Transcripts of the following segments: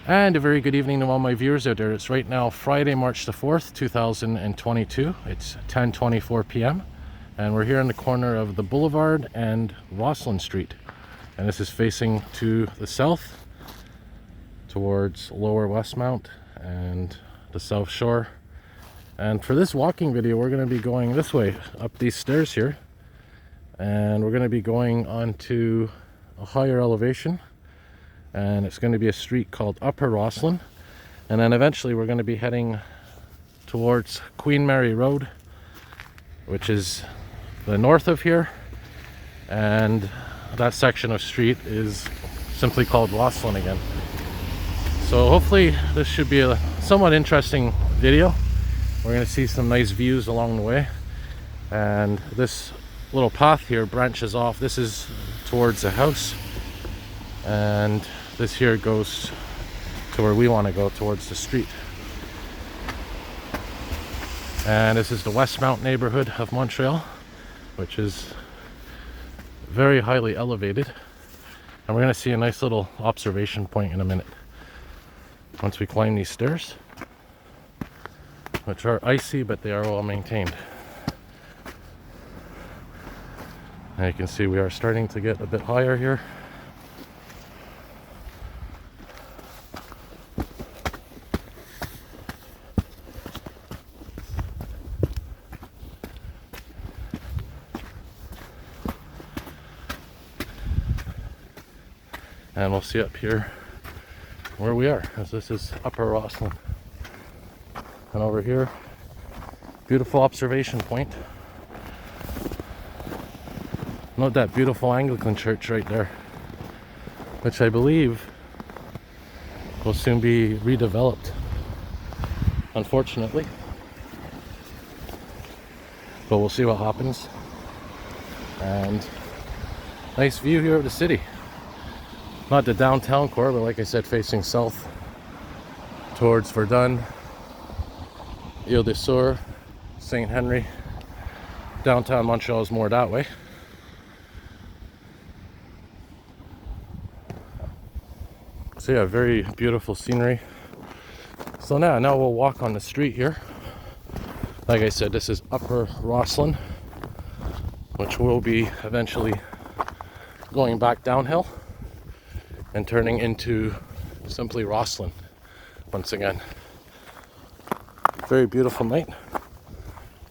And a very good evening to all my viewers out there. It's right now Friday, March the 4th, 2022. It's 10:24 p.m. and we're here in the corner of the Boulevard and Roslyn Street. And this is facing to the south towards Lower Westmount and the South Shore. And for this walking video, we're going to be going this way up these stairs here. And we're going to be going onto a higher elevation. And it's going to be a street called Upper Roslyn, and then eventually we're going to be heading towards Queen Mary Road, which is the north of here, and that section of street is simply called Roslyn again. So hopefully this should be a somewhat interesting video. We're going to see some nice views along the way, and this little path here branches off. This is towards the house, and this here goes to where we want to go, towards the street. And this is the Westmount neighborhood of Montreal, which is very highly elevated. And we're going to see a nice little observation point in a minute once we climb these stairs, which are icy, but they are well maintained. And you can see we are starting to get a bit higher here. And we'll see up here where we are, as this is Upper Roslyn. And over here, beautiful observation point. Note that beautiful Anglican church right there, which I believe will soon be redeveloped, unfortunately. But we'll see what happens. And nice view here of the city. Not the downtown core, but like I said, facing south towards Verdun, Ile de Sur, St. Henry. Downtown Montreal is more that way. So yeah, very beautiful scenery. So now we'll walk on the street here. Like I said, this is Upper Roslyn, which will be eventually going back downhill and turning into simply Roslyn once again. Very beautiful night.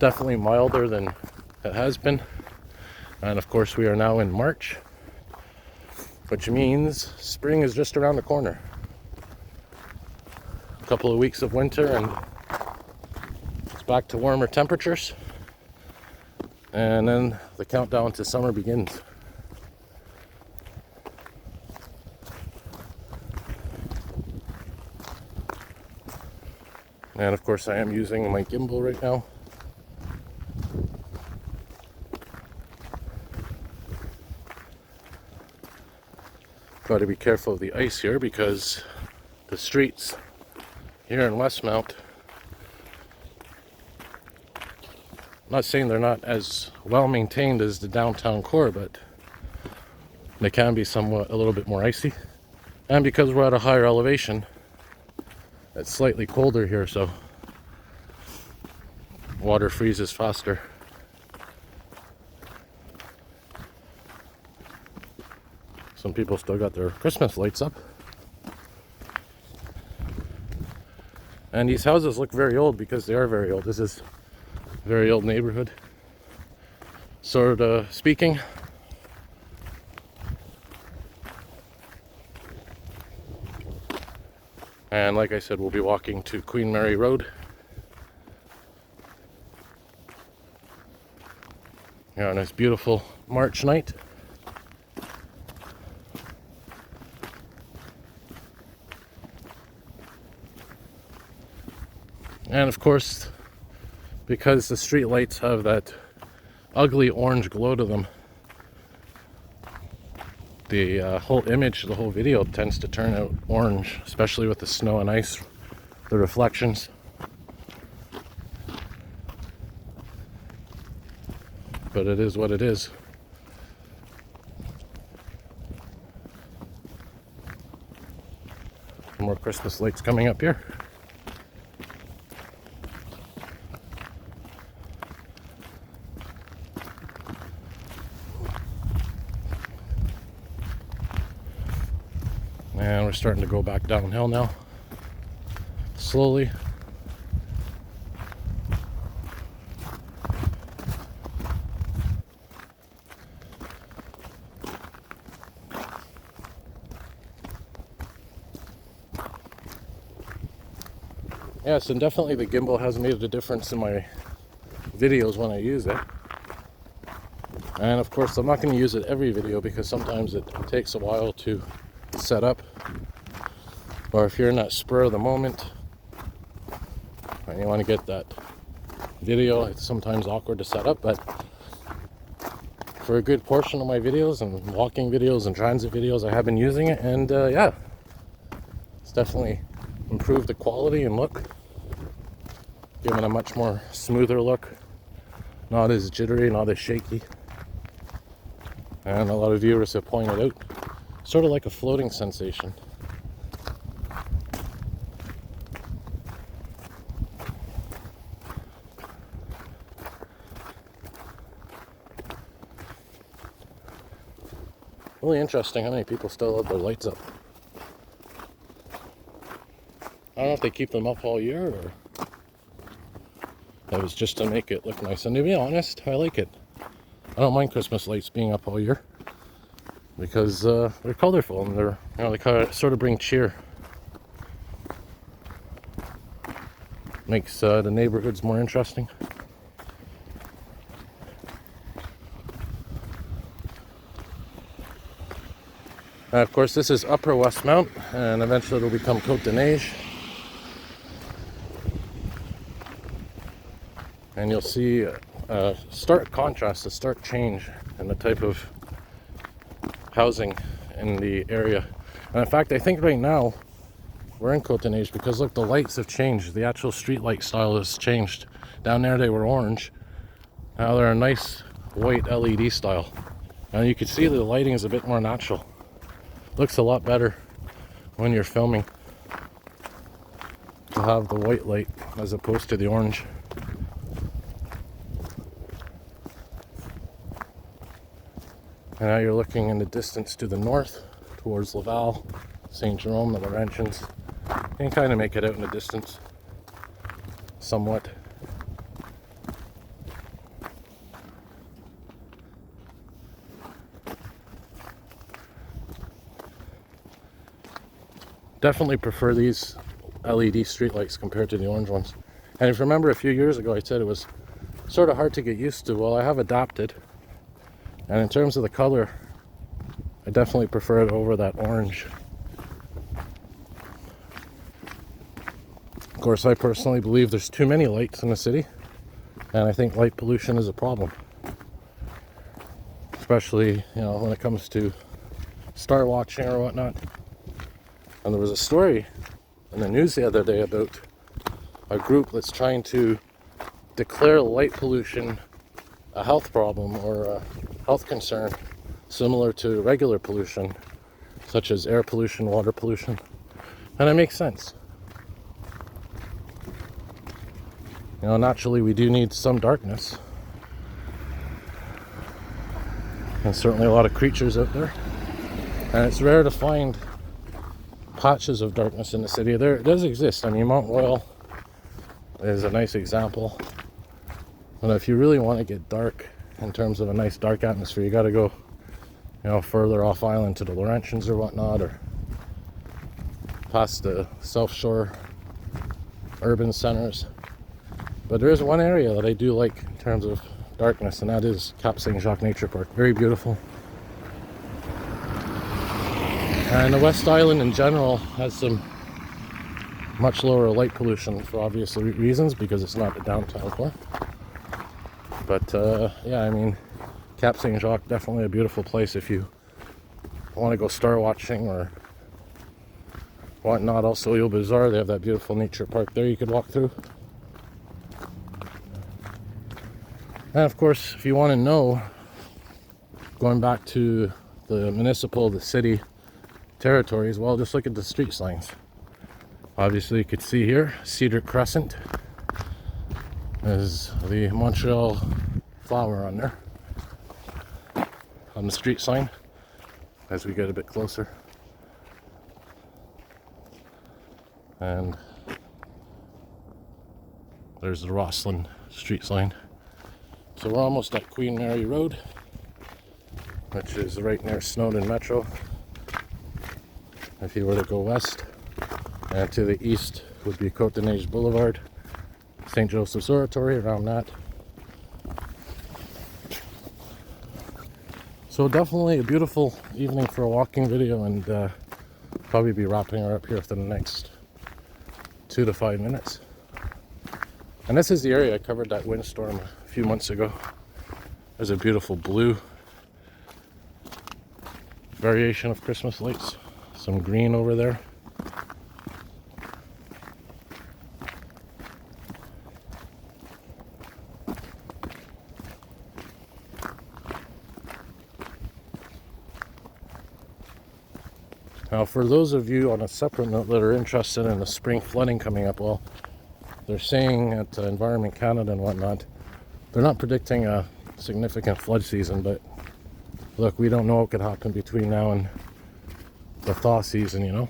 Definitely milder than it has been. And of course we are now in March, which means spring is just around the corner. A couple of weeks of winter and it's back to warmer temperatures. And then the countdown to summer begins. And of course I am using my gimbal right now. Got to be careful of the ice here because the streets here in Westmount, I'm not saying they're not as well maintained as the downtown core, but they can be somewhat a little bit more icy. And because we're at a higher elevation, it's slightly colder here, so water freezes faster. Some people still got their Christmas lights up. And these houses look very old because they are very old. This is a very old neighborhood, sort of speaking. And like I said, we'll be walking to Queen Mary Road. Yeah, on this beautiful March night. And of course, because the street lights have that ugly orange glow to them, the whole image, the whole video tends to turn out orange, especially with the snow and ice, the reflections. But it is what it is. Some more Christmas lights coming up here. And we're starting to go back downhill now, slowly. Yes, and definitely the gimbal has made a difference in my videos when I use it. And of course, I'm not going to use it every video because sometimes it takes a while to set up. Or if you're in that spur of the moment and you want to get that video, it's sometimes awkward to set up. But for a good portion of my videos and walking videos and transit videos, I have been using it, and yeah, it's definitely improved the quality and look, given a much more smoother look, not as jittery, not as shaky. And a lot of viewers have pointed out, sort of like a floating sensation. Really interesting how many people still have their lights up. I don't know if they keep them up all year or it was just to make it look nice. And to be honest, I like it. I don't mind Christmas lights being up all year because they're colorful and they're, you know, they kind of sort of bring cheer. Makes the neighborhoods more interesting. And of course, this is Upper Westmount, and eventually it'll become Côte de Neige. And you'll see a stark contrast, a stark change in the type of housing in the area. And in fact, I think right now we're in Côte de Neige because look, the lights have changed. The actual street light style has changed. Down there they were orange. Now they're a nice white LED style. And you can see the lighting is a bit more natural. Looks a lot better when you're filming to have the white light as opposed to the orange. And now you're looking in the distance to the north towards Laval, St. Jerome, the Laurentians. You can kind of make it out in the distance somewhat. Definitely prefer these LED streetlights compared to the orange ones. And if you remember a few years ago I said it was sort of hard to get used to. Well, I have adapted. And in terms of the color, I definitely prefer it over that orange. Of course, I personally believe there's too many lights in the city, and I think light pollution is a problem. Especially, you know, when it comes to star watching or whatnot. And there was a story in the news the other day about a group that's trying to declare light pollution a health problem or a health concern similar to regular pollution, such as air pollution, water pollution. And it makes sense. You know, naturally we do need some darkness. And certainly a lot of creatures out there. And it's rare to find patches of darkness in the city. There it does exist. I mean, Mount Royal is a nice example. But if you really want to get dark in terms of a nice dark atmosphere, you got to go, you know, further off island to the Laurentians or whatnot, or past the South Shore urban centers. But there is one area that I do like in terms of darkness, and that is Cap Saint-Jacques Nature Park. Very beautiful. And the West Island in general has some much lower light pollution for obvious reasons because it's not the downtown core. But yeah, I mean, Cap Saint-Jacques, definitely a beautiful place if you want to go star watching or whatnot. Also, Ile Bizarre, they have that beautiful nature park there you could walk through. And of course, if you want to know, going back to the municipal, the city territories, well, just look at the street signs. Obviously you could see here, Cedar Crescent is the Montreal flower on there, on the street sign, as we get a bit closer. And there's the Roslyn street sign. So we're almost at Queen Mary Road, which is right near Snowden Metro, if you were to go west. And to the east would be Côte de Neige Boulevard, St. Joseph's Oratory, around that. So definitely a beautiful evening for a walking video, and probably be wrapping her up here for the next 2 to 5 minutes. And this is the area I covered that windstorm a few months ago. There's a beautiful blue variation of Christmas lights, some green over there. Now, for those of you on a separate note that are interested in the spring flooding coming up, well, they're saying at Environment Canada and whatnot, they're not predicting a significant flood season, but look, we don't know what could happen between now and the thaw season, you know.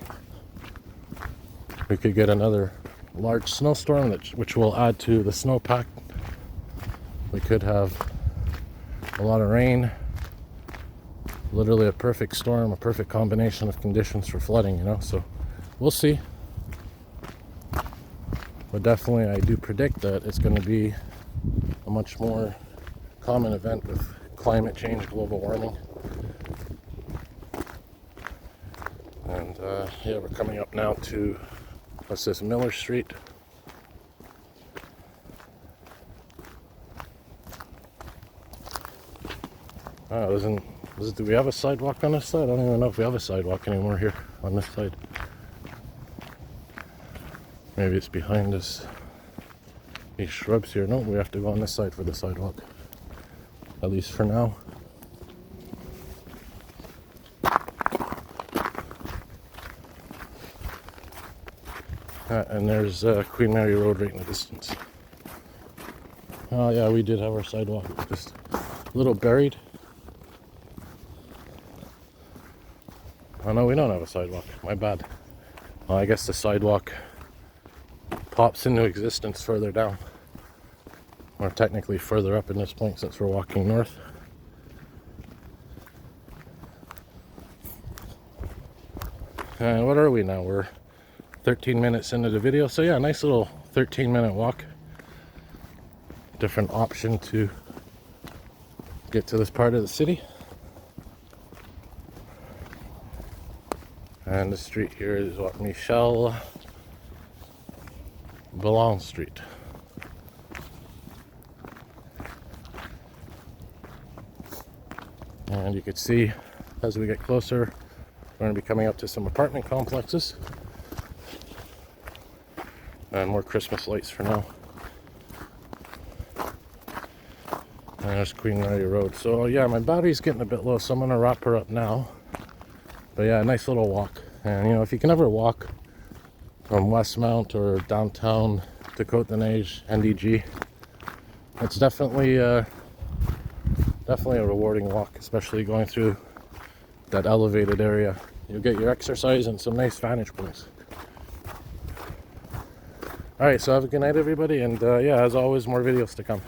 We could get another large snowstorm which will add to the snowpack. We could have a lot of rain. Literally a perfect storm, a perfect combination of conditions for flooding, you know, so we'll see. But definitely I do predict that it's going to be a much more common event with climate change, global warming. And yeah, we're coming up now to, what's this, Miller Street. Do we have a sidewalk on this side? I don't even know if we have a sidewalk anymore here on this side. Maybe it's behind us. These shrubs here. No, we have to go on this side for the sidewalk. At least for now. And there's Queen Mary Road right in the distance. Oh yeah, we did have our sidewalk. Just a little buried. Oh no, we don't have a sidewalk. My bad. Well, I guess the sidewalk pops into existence further down. Or technically further up in this point since we're walking north. And what are we now? We're 13 minutes into the video. So yeah, nice little 13-minute walk. Different option to get to this part of the city. And the street here is what, Michel Ballon Street. And you can see as we get closer, we're going to be coming up to some apartment complexes. And more Christmas lights for now. And there's Queen Mary Road. So yeah, my battery's getting a bit low, so I'm going to wrap her up now. But yeah, nice little walk. And you know, if you can ever walk from Westmount or downtown to Côte de Neige, NDG, it's definitely a rewarding walk, especially going through that elevated area. You'll get your exercise and some nice vantage points. Alright, so have a good night everybody, and yeah, as always, more videos to come.